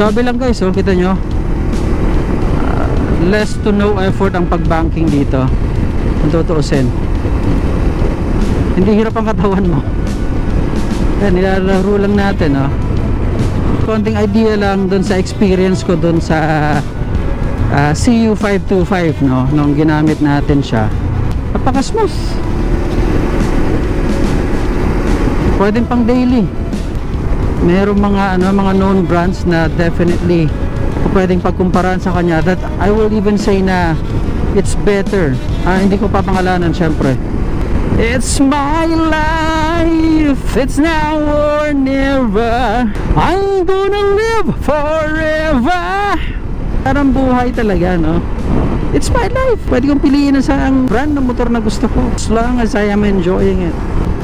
Sabi lang guys, oh, kita nyo, less to no effort ang pag-banking dito. Kung tutuusin, hindi hirap ang katawan mo. Yan, nilalaro lang natin, oh. Konting idea lang dun sa experience ko dun sa CU525, no, nung ginamit natin siya. Napaka smooth, pwedeng pang daily. Meron mga mga known brands na definitely pwedeng pagkumparahan sa kanya, that I will even say na it's better. Hindi ko papangalanan syempre. It's my life, it's now or never, I'm gonna live forever. Parang buhay talaga, no? It's my life. Pwede kong piliin na sa ang brand ng motor na gusto ko, as long as I am enjoying it.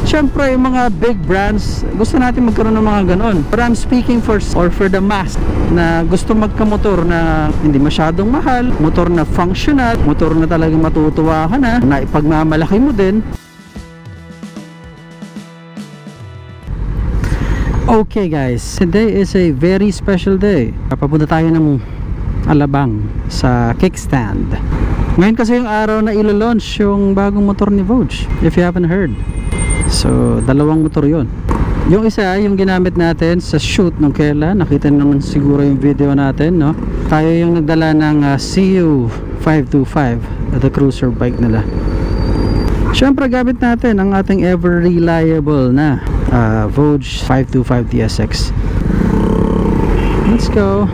Siyempre, yung mga big brands, gusto natin magkaroon ng mga ganon. But I'm speaking for the mass na gusto magkamotor na hindi masyadong mahal, motor na functional, motor na talagang matutuwa ka na ipagmamalaki mo din. Okay guys, today is a very special day. Papunta tayo ng Alabang sa kickstand. Ngayon kasi yung araw na ilo-launch yung bagong motor ni Vogue, if you haven't heard. So, dalawang motor yon. Yung isa, yung ginamit natin sa shoot nung kailan. Nakita naman siguro yung video natin, no? Tayo yung nagdala ng CU525, the cruiser bike nila. Siyempre, gamit natin ang ating ever reliable na Vogue 525 DSX. Let's go.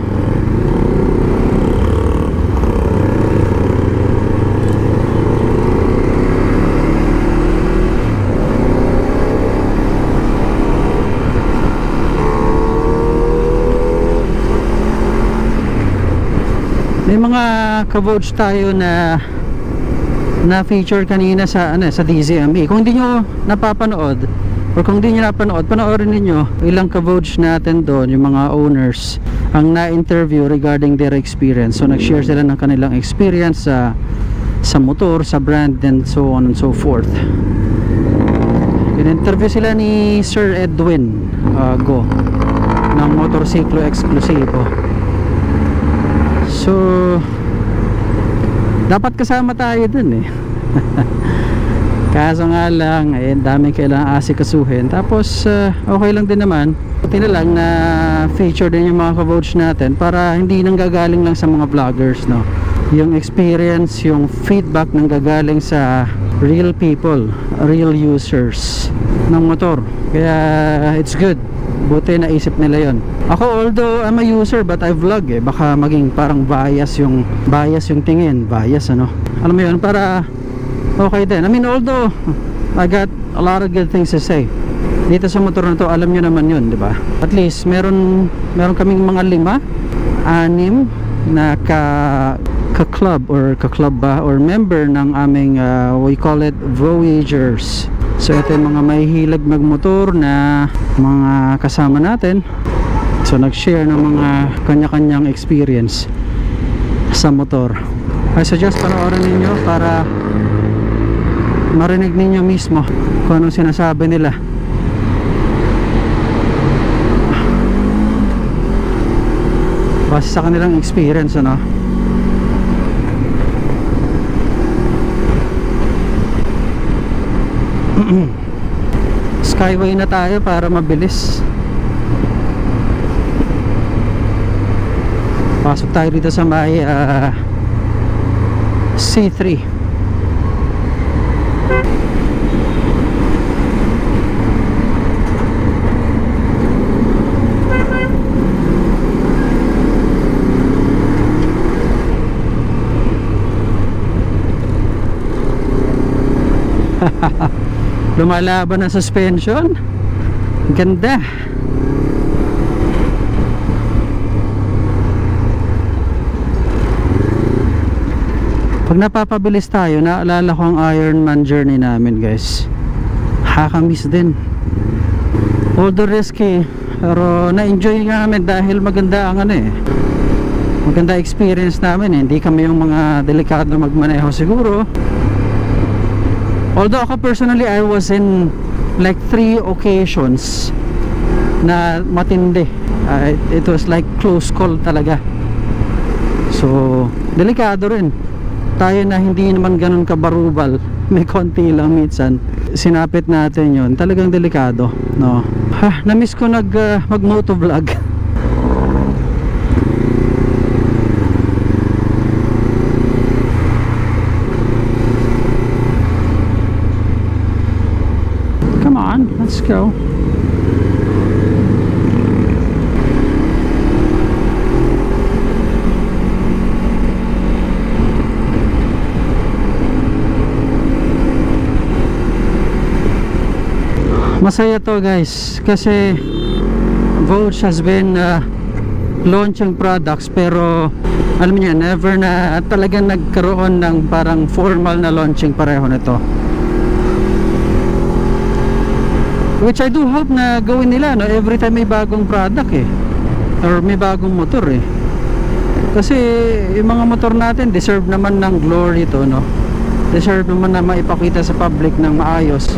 May mga ka-Vogue tayo na feature kanina sa DZME. Kung hindi nyo napapanood, or kung hindi nyo napanood, panoorin ninyo ilang ka-Vogue natin doon, yung mga owners ang na-interview regarding their experience. So nag-share sila ng kanilang experience sa motor, sa brand, and so on and so forth. In-interview sila ni Sir Edwin Go ng Motorsiklo Exclusivo. So dapat kasama tayo dun eh. Kaso nga lang, daming kailangan asikasuhin. Tapos okay lang din naman, buti na lang na feature din yung mga ka-Vogue natin para hindi nanggagaling lang sa mga vloggers, no? Yung experience, yung feedback nanggagaling sa real people, real users ng motor. Kaya it's good, buti naisip nila yon. Ako, although I'm a user but I vlog eh, baka maging parang bias yung tingin, ano, alam mo yun, para okay din. I mean, although I got a lot of good things to say dito sa motor na to, alam nyo naman yun, di ba? At least meron kaming mga 5, 6 na ka-club or member ng aming we call it Voyagers. So ito yung mga mahihilig magmotor na mga kasama natin. So nag-share ng mga kanya-kanyang experience sa motor. I suggest panoorin ninyo para marinig ninyo mismo kung anong sinasabi nila. Base sa kanilang experience, ano? Skyway na tayo para mabilis. Pasok tayo dito sa may C3. Lumalaban ang suspension. Ganda. Pag napapabilis tayo, naalala ko ang Ironman journey namin, guys. Hakamiss din. Although risky, pero na-enjoy namin dahil maganda ang maganda experience namin eh. Hindi kami yung mga delikado magmaneho siguro. Although ako personally, I was in like 3 occasions na matindi. It was like close call talaga. So delikado rin tayo na hindi naman ganun kabarubal, may konti lang minsan sinapit natin yon, talagang delikado, no? Na-miss ko mag motovlog. Come on, let's go. Masaya to guys kasi Vogue has been launching products, pero alam niyo, never na talagang nagkaroon ng parang formal na launching pareho nito, which I do hope na gawin nila, no? Every time may bagong product or may bagong motor kasi yung mga motor natin deserve naman ng glory to, no? Deserve naman na maipakita sa public ng maayos,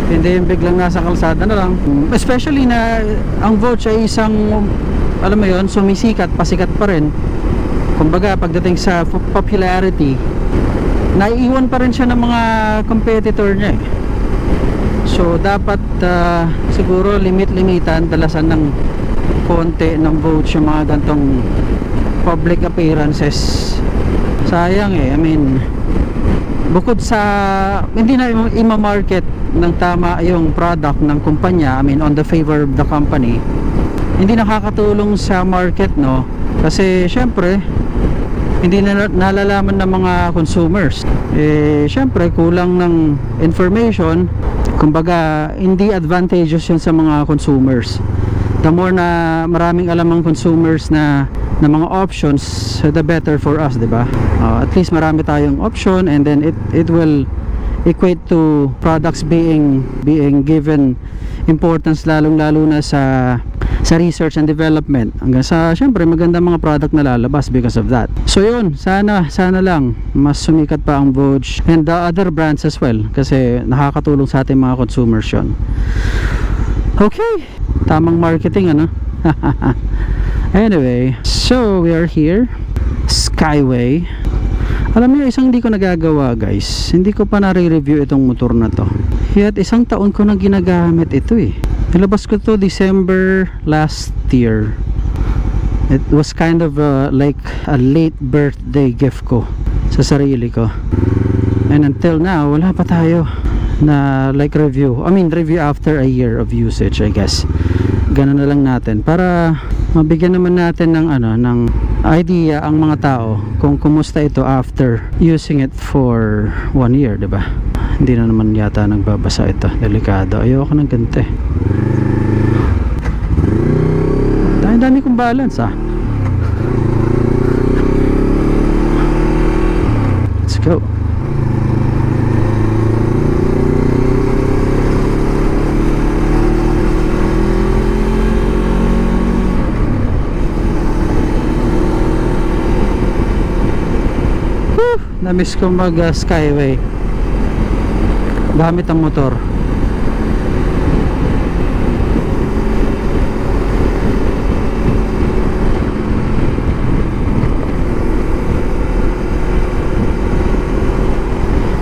hindi yung biglang nasa kalsada na lang. Especially na ang Vogue ay isang, alam mo yon, sumisikat, pasikat pa rin. Kumbaga pagdating sa popularity, naiiwan pa rin siya ng mga competitor niya So dapat siguro limit-limitan, dalasan ng konti ng Vogue yung mga gantong public appearances. Sayang I mean, bukod sa hindi na ima-market ng tama yung product ng kumpanya, I mean on the favor of the company, hindi nakakatulong sa market, no? Kasi syempre hindi na nalalaman ng mga consumers, syempre kulang ng information, kumbaga hindi advantageous yun sa mga consumers. The more na maraming alam ang consumers na mga options, the better for us, diba? At least marami tayong option, and then it will equate to products being given importance, lalong-lalo na sa research and development, hanggang sa syempre magandang mga product na lalabas because of that. So yun, sana lang mas sumikat pa ang Vogue and the other brands as well, kasi nakakatulong sa ating mga consumers yun. Okay, tamang marketing, ano? Anyway, so we are here, Skyway. Alam niyo, isang hindi ko nagagawa guys, hindi ko pa nare-review itong motor na to. Yet isang taon ko nang ginagamit ito Nilabas ko to December last year. It was kind of like a late birthday gift ko sa sarili ko. And until now, wala pa tayo na like review. I mean review after a year of usage, I guess. Ganun na lang natin para mabigyan naman natin ng ng idea ang mga tao kung kumusta ito after using it for 1 year, diba? Hindi na naman yata nagbabasa ito, delikado. Ayoko ng ganito dami kong balance Let's go. Na-miss ko mag Skyway gamit ang motor.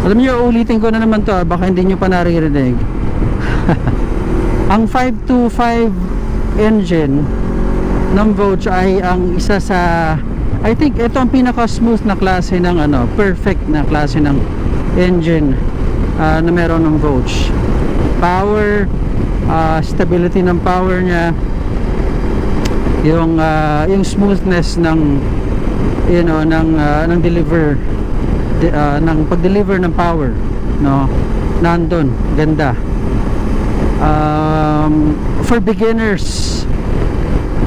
Alam niyo, ulitin ko na naman to, baka hindi nyo pa naririnig. Ang 525 engine ng Vogue ay ang isa sa, I think ito ang pinaka smooth na klase ng perfect na klase ng engine na meron ng Vogue. Power, stability ng power niya, yung smoothness ng ng deliver, ng pag-deliver ng power, no, nandun, ganda. For beginners,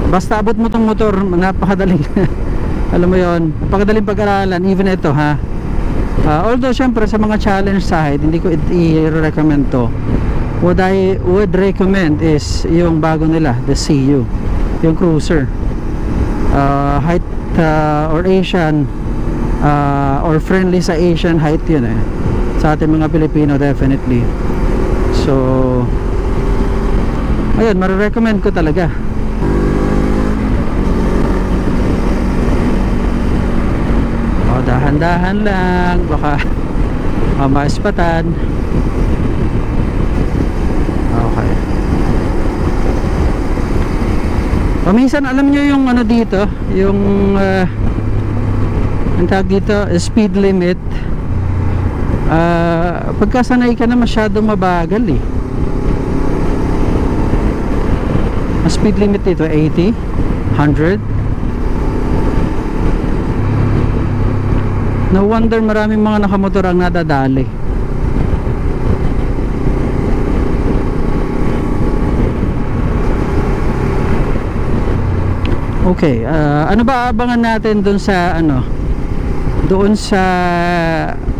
basta abot mo tong motor, napakadaling alam mo yon, napakadaling pag-aralan. Even ito although syempre sa mga challenge side hindi ko i-recommend to. What I would recommend is yung bago nila, the CU, yung cruiser, height or Asian or friendly sa Asian height yun sa ating mga Pilipino, definitely. So Ayun, marirecommend ko talaga. O, dahan-dahan lang, baka mamaispatan. Okay. O, minsan alam nyo yung ano dito, yung ang tawag dito, speed limit. Pagkasanay ka na masyadong mabagal eh. Ang speed limit dito 80, 100. No wonder maraming mga nakamotor ang nadadali. Okay, ano ba abangan natin dun sa ano, doon sa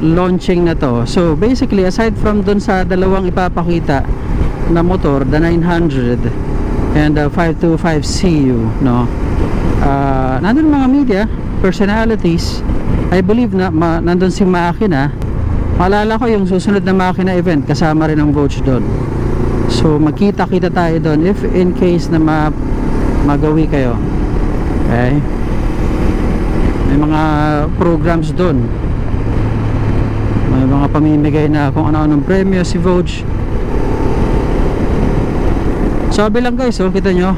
launching na to? So basically, aside from dun sa dalawang ipapakita na motor, the 900 and the 525 CU, no, nandun mga media personalities. I believe na nandun si Makina. Maalala ko yung susunod na Makina event, kasama rin ang Vogue doon. So magkita-kita tayo doon if in case na magawi kayo. Okay, may mga programs doon, may mga pamimigay na kung ano-anong premyo si Vogue. Sabi lang guys, oh, kita nyo,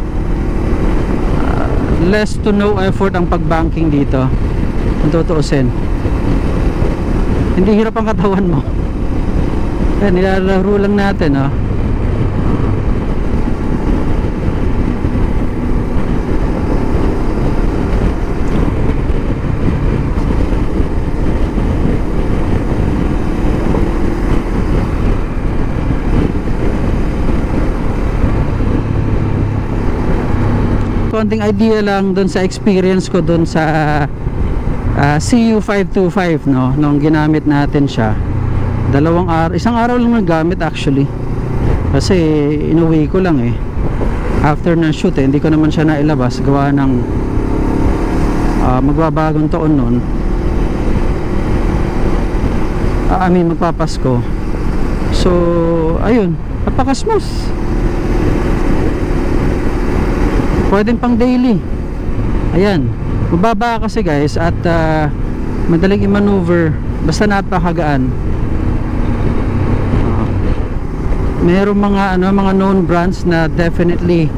less to no effort ang pag-banking dito. Kung tutuusin, hindi hirap ang katawan mo. Ayan, nilalaro lang natin, oh. Konting idea lang dun sa experience ko dun sa CU525, no, nung ginamit natin siya. Isang araw lang nagamit actually, kasi inuwi ko lang eh after ng shoot eh. Hindi ko naman siya nailabas gawa ng magbabagong taon nun, magpapasko. So ayun, napaka-smooth. Pwedeng pang daily. Ayan, mababa kasi guys, at madaling i-maneuver, basta napakagaan. Mayroong mga known brands na definitely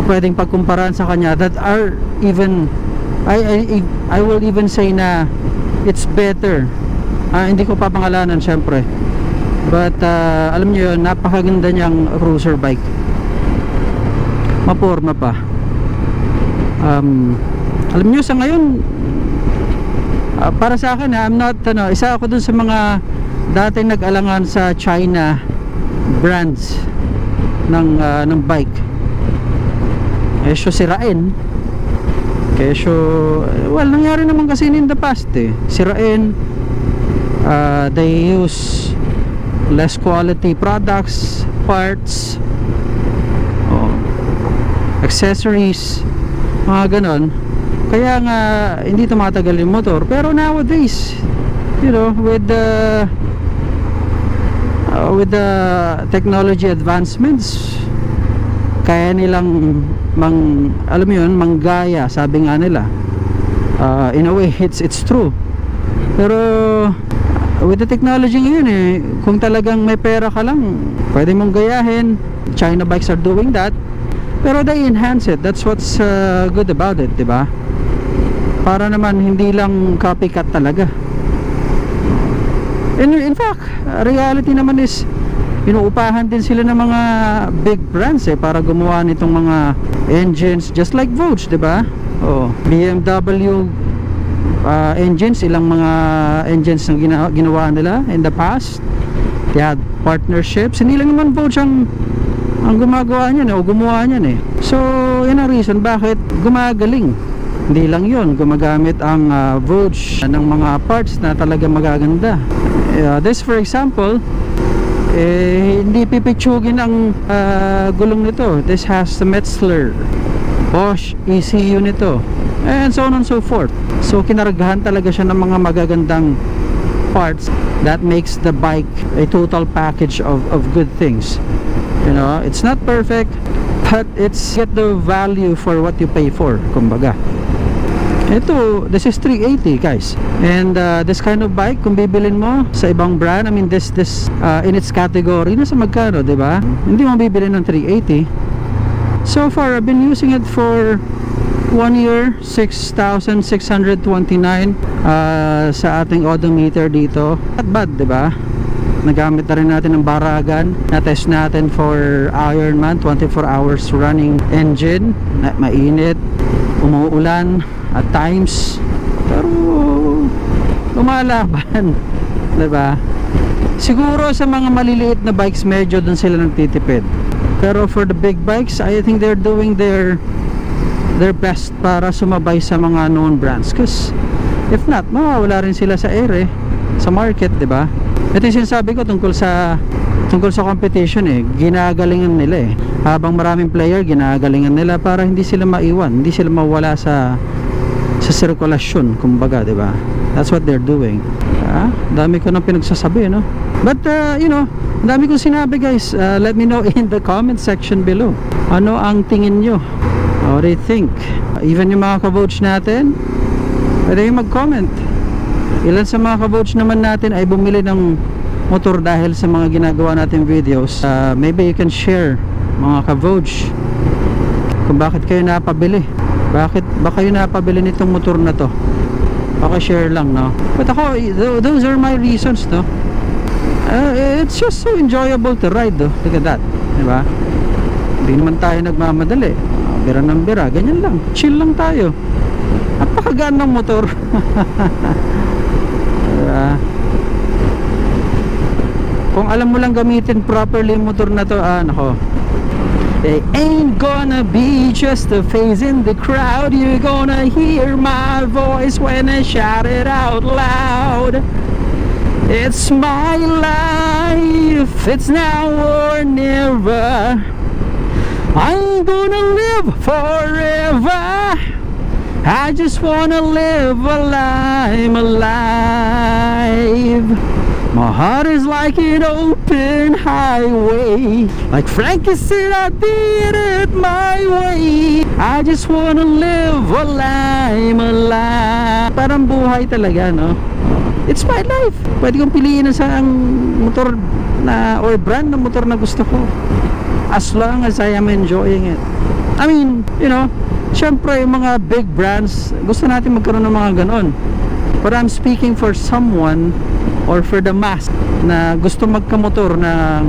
pwedeng pagkumparahan sa kanya, that are even I will even say na it's better. Hindi ko papangalanan syempre, but alam niyo yun, napakaganda niyang cruiser bike. Maporma pa. Alam nyo, sa ngayon, para sa akin, I'm not, isa ako dun sa mga dating nag-alangan sa China brands ng bike. Kesyo sirain, kesyo, well, nangyari naman kasi in the past eh. Sirain, they use less quality products, parts, accessories, mga ganon. Kaya nga hindi tumatagal yung motor. Pero nowadays, you know, with the technology advancements, kaya nilang alam mo yun, manggaya, sabi nga nila. In a way, it's true. Pero with the technology ngayon eh, kung talagang may pera ka lang, pwede mong gayahin. China bikes are doing that. Pero they enhance it. That's what's good about it, diba? Para naman hindi lang copycat talaga. In fact, reality naman is inuupahan din sila ng mga big brands eh, para gumawa nitong mga engines, just like Vogue, diba? BMW engines, ilang mga engines na ginawa nila in the past. They had partnerships. Hindi lang naman Vogue ang gumagawa niyan o gumawa niyan eh. So yun ang reason bakit gumagaling. Hindi lang yun, gumagamit ang Vogue ng mga parts na talaga magaganda. This for example, hindi pipitsugin ang gulong nito. This has the Metzler Bosch ECU nito, and so on and so forth. So kinaragahan talaga siya ng mga magagandang parts that makes the bike a total package of good things. You know, it's not perfect, but it's get the value for what you pay for, kumbaga. Ito, this is 380 guys, and this kind of bike kung bibilin mo sa ibang brand, I mean this in its category, nasa magkano, diba? Hindi mo bibilin ng 380. So far I've been using it for 1 year, 6,629 sa ating odometer dito. Not bad, diba? Nagamit na rin natin ng Baragan, na-test natin for Ironman, 24 hours running engine, mainit, umuulan at times, pero lumalaban, diba? Siguro sa mga maliliit na bikes medyo dun sila nagtitipid, pero for the big bikes I think they're doing their best para sumabay sa mga known brands, because if not, mawawala rin sila sa ere, sa market, diba? Ito yung sinasabi ko tungkol sa competition ginagalingan nila habang maraming player, ginagalingan nila para hindi sila maiwan, hindi sila mawala sa sirkulasyon, kumbaga, diba? That's what they're doing. Dami ko nang pinagsasabi, no? But you know, dami kong sinabi guys. Let me know in the comment section below, ano ang tingin nyo, what do you think? Even yung mga ka-vouch natin, pwede yung mag-comment. Ilan sa mga ka-vouch naman natin ay bumili ng motor dahil sa mga ginagawa natin videos. Maybe you can share, mga ka-vouch, kung bakit kayo napabili, bakit ba kayo napabili nitong motor na to. Paka-share lang, no? But ako, those are my reasons, no? It's just so enjoyable to ride, though. Look at that, diba? Hindi naman tayo nagmamadali, bira ng bira, ganyan lang, chill lang tayo. Napakagaan ng motor. Diba? Kung alam mo lang gamitin properly yung motor na to, nako, they ain't gonna be just a face in the crowd. You're gonna hear my voice when I shout it out loud. It's my life, it's now or never. I'm gonna live forever. I just wanna live while I'm alive. My heart is like an open highway. Like Frankie said, I did it my way. I just wanna live while I'm alive. Parang buhay talaga, no? It's my life. Pwede kong piliin sa ang motor na or brand ng motor na gusto ko, as long as I am enjoying it. I mean, you know, syempre yung mga big brands, gusto natin magkaroon ng mga ganon. But I'm speaking for someone, or for the mass, na gusto magkamotor na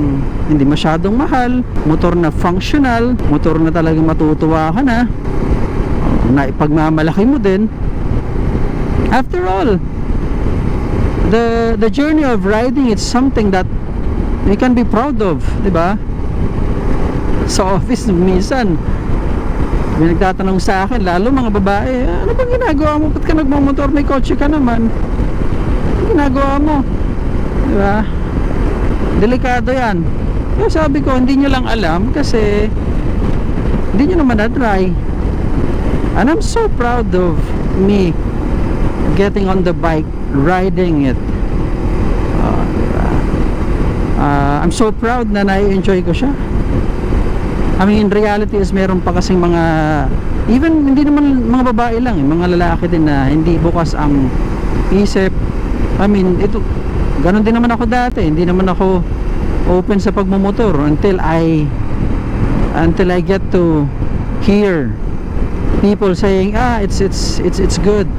hindi masyadong mahal, motor na functional, motor na talagang matutuwa ka na ipagmamalaki mo din. After all, the journey of riding, it's something that you can be proud of, diba? Sa office minsan may nagtatanong sa akin, lalo mga babae, ano bang ginagawa mo? Ba't ka nagmamotor? May kotse ka naman. Ano ginagawa mo? Diba? Delikado yan. Kaya sabi ko, hindi nyo lang alam kasi hindi nyo naman na-try. And I'm so proud of me getting on the bike, riding it. Diba? I'm so proud na na-enjoy ko siya. I mean, in reality is meron pa kasing mga, even hindi naman mga babae lang, mga lalaki din na hindi bukas ang isip. I mean, ito, ganun din naman ako dati. Hindi naman ako open sa pagmumotor until I get to hear people saying, it's good,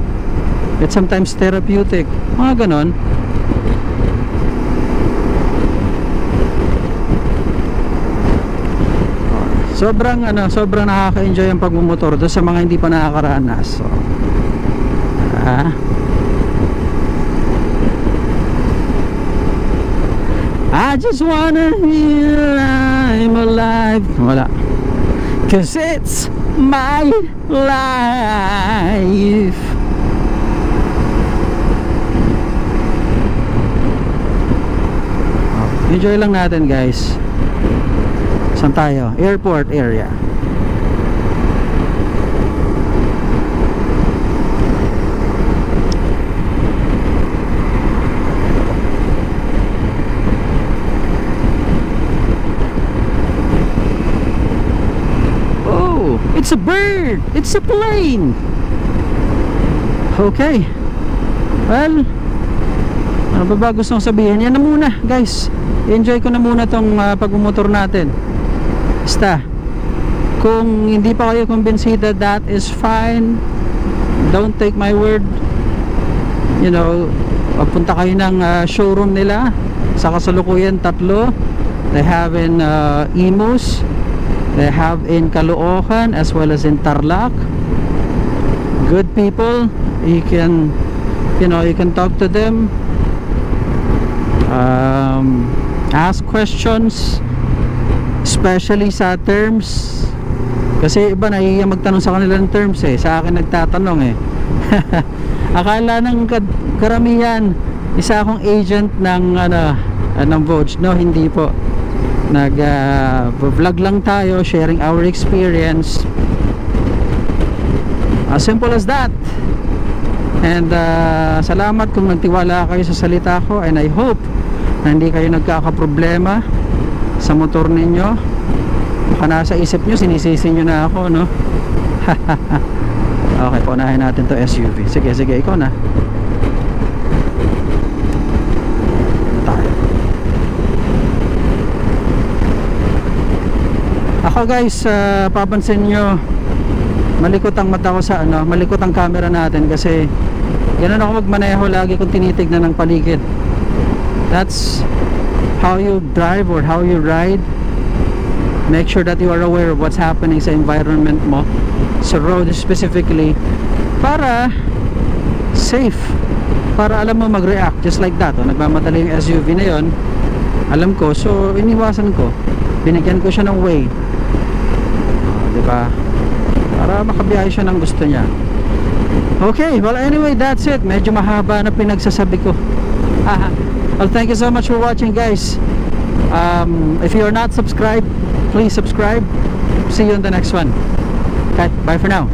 it's sometimes therapeutic, mga ganon. Sobrang nakaka-enjoy ang pagmumotor doon sa mga hindi pa nakakaranas. So, I just wanna feel I'm alive. Wala. 'Cause it's my life. Enjoy lang natin, guys. Saan tayo? Airport area. weird. It's a plane. Okay. Well, ano ba ba gusto kong sabihin? Yan na muna guys. Enjoy ko na muna tong pagmumotor natin. Basta, kung hindi pa kayo kumbensida, that is fine. Don't take my word. You know, pagpunta kayo ng showroom nila. Sa kasalukuyan, 3. They have in Imus, they have in Caloocan, as well as in Tarlac. Good people. You can, you know, you can talk to them, ask questions, especially sa terms. Kasi iba nahihiya magtanong sa kanila ng terms eh. Sa akin nagtatanong eh. Akala ng karamihan isa akong agent ng ng Vogue. No, hindi po. Vlog lang tayo, sharing our experience. As simple as that. And salamat kung nagtiwala kayo sa salita ko, and I hope na hindi kayo nagkakaproblema sa motor ninyo. Baka nasa isip nyo, sinisisi nyo na ako, no? Okay, paunahin natin to SUV. Sige, ikaw na. Ako guys, papansin nyo, malikot ang mata ko sa malikot ang camera natin kasi ganun ako magmaneho, lagi kong tinitignan ng paligid. That's how you drive or how you ride. Make sure that you are aware of what's happening sa environment mo, sa road specifically, para safe, para alam mo mag-react just like that. Nagmamadali yung SUV na yon, alam ko, so iniwasan ko, binigyan ko siya ng way, diba, para makabiyahe siya ng gusto niya. Okay, well anyway, that's it. Medyo mahaba na pinagsasabi ko. Well, thank you so much for watching guys. If you are not subscribed, please subscribe. See you in the next one. Okay, bye for now.